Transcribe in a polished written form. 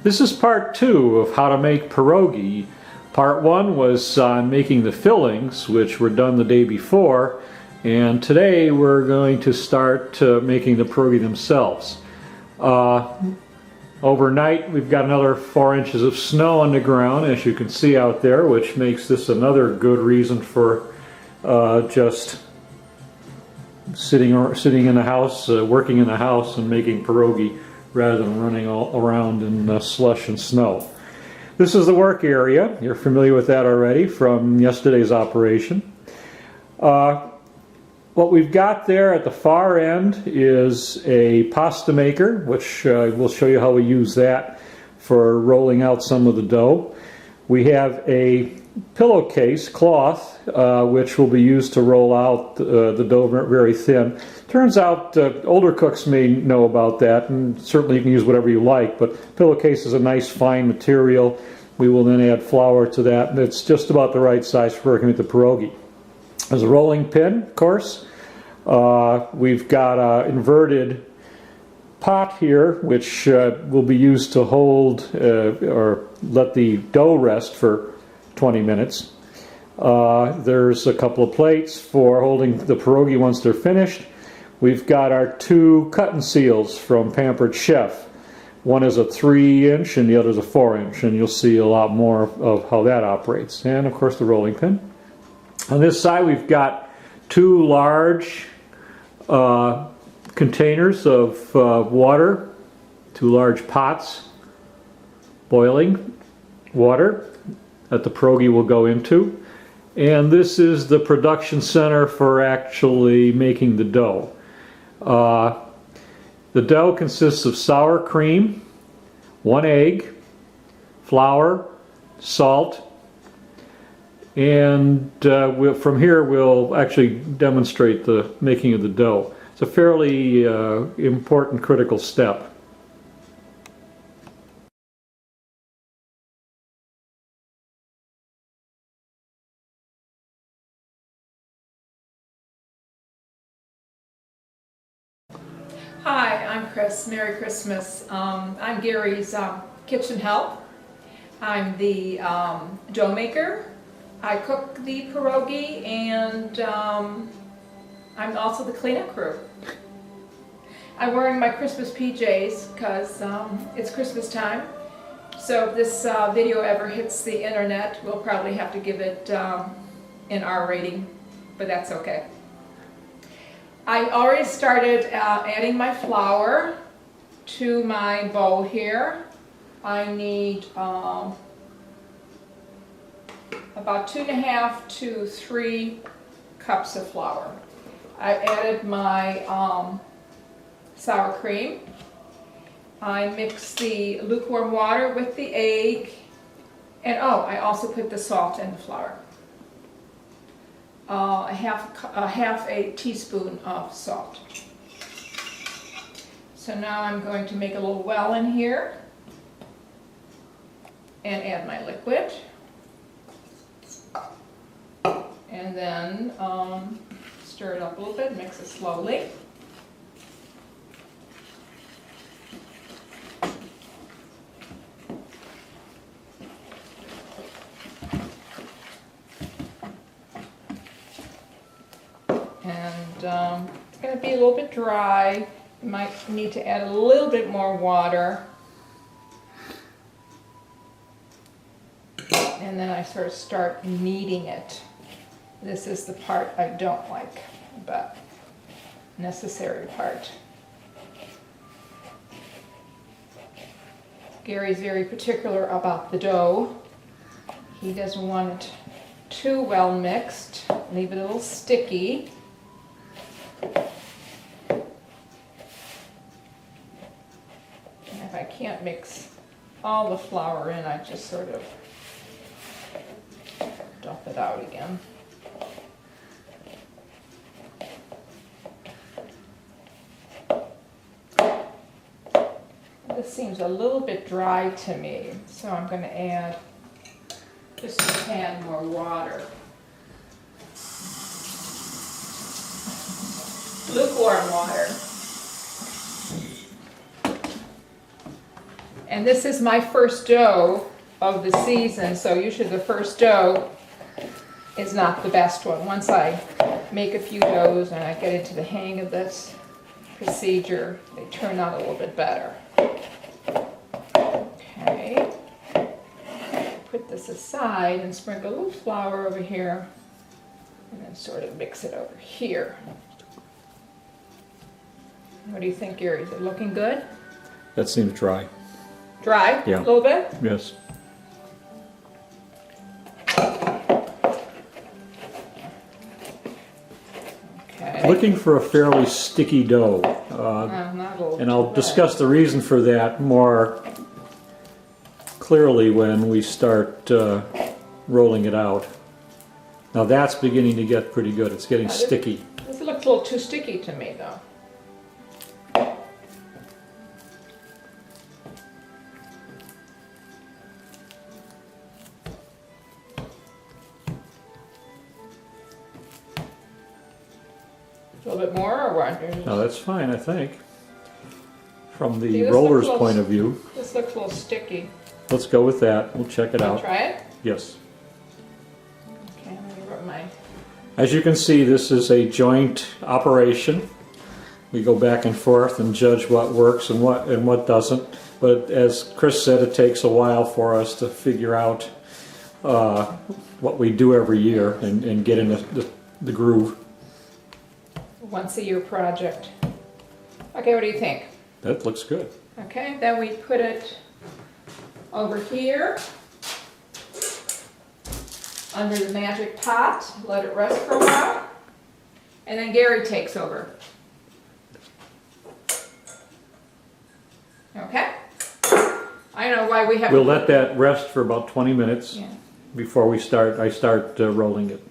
This is part 2 of how to make pierogi. Part 1 was on making the fillings, which were done the day before, and today we're going to start making the pierogi themselves. Overnight we've got another 4 inches of snow on the ground, as you can see out there, which makes this another good reason for just sitting in the house, working in the house and making pierogi rather than running all around in slush and snow. This is the work area. You're familiar with that already from yesterday's operation. What we've got there at the far end is a pasta maker, which we'll show you how we use that for rolling out some of the dough. We have a pillowcase cloth, which will be used to roll out the dough very thin. Turns out older cooks may know about that, and certainly you can use whatever you like, but pillowcase is a nice fine material. We will then add flour to that, and it's just about the right size for working with the pierogi. There's a rolling pin, of course. We've got an inverted pot here, which will be used to hold or let the dough rest for 20 minutes. There's a couple of plates for holding the pierogi once they're finished. We've got our 2 cut-and seals from Pampered Chef. One is a 3-inch and the other is a 4-inch, and you'll see a lot more of how that operates. And of course the rolling pin. On this side we've got 2 large containers of water, 2 large pots, boiling water that the pierogi will go into. And this is the production center for actually making the dough. The dough consists of sour cream, 1 egg, flour, salt, and from here we'll actually demonstrate the making of the dough. It's a fairly important, critical step. Hi, I'm Chris. Merry Christmas. I'm Gary's kitchen help. I'm the dough maker. I cook the pierogi, and I'm also the cleanup crew. I'm wearing my Christmas PJs because it's Christmas time. So if this video ever hits the internet, we'll probably have to give it an R rating, but that's okay. I already started adding my flour to my bowl here. I need about 2.5 to 3 cups of flour. I added my sour cream. I mixed the lukewarm water with the egg, and I also put the salt in the flour. Half a teaspoon of salt. So now I'm going to make a little well in here and add my liquid, and then stir it up a little bit, mix it slowly. And it's going to be a little bit dry. You might need to add a little bit more water. And then I sort of start kneading it. This is the part I don't like, but necessary part. Gary's very particular about the dough. He doesn't want it too well mixed. Leave it a little sticky. And if I can't mix all the flour in, I just sort of dump it out again. This seems a little bit dry to me, so I'm going to add just a tad more water. Lukewarm water. And this is my first dough of the season, so usually the first dough is not the best one. Once I make a few doughs and I get into the hang of this procedure, they turn out a little bit better. Okay. Put this aside and sprinkle a little flour over here and then sort of mix it over here. What do you think, Gary? Is it looking good? That seems dry. Dry? Yeah. A little bit? Yes. Okay. Looking for a fairly sticky dough. Not a little And I'll too discuss the reason for that more clearly when we start rolling it out. Now that's beginning to get pretty good. It's getting sticky. This looks a little too sticky to me, though. A little bit more, or what? Now that's fine, I think. From See, the this roller's looks a little- point of view. This looks a little sticky. Let's go with that. We'll check it I'll out. try it. Yes. Okay, let me rub my. As you can see, this is a joint operation. We go back and forth and judge what works and what doesn't. But as Chris said, it takes a while for us to figure out what we do every year and get in the groove. Once a year project. Okay, what do you think? That looks good. Okay, then we put it over here under the magic pot, let it rest for a while, and then Gary takes over. Okay? I know why we have. We'll let that rest for about 20 minutes Yeah. before I start rolling it.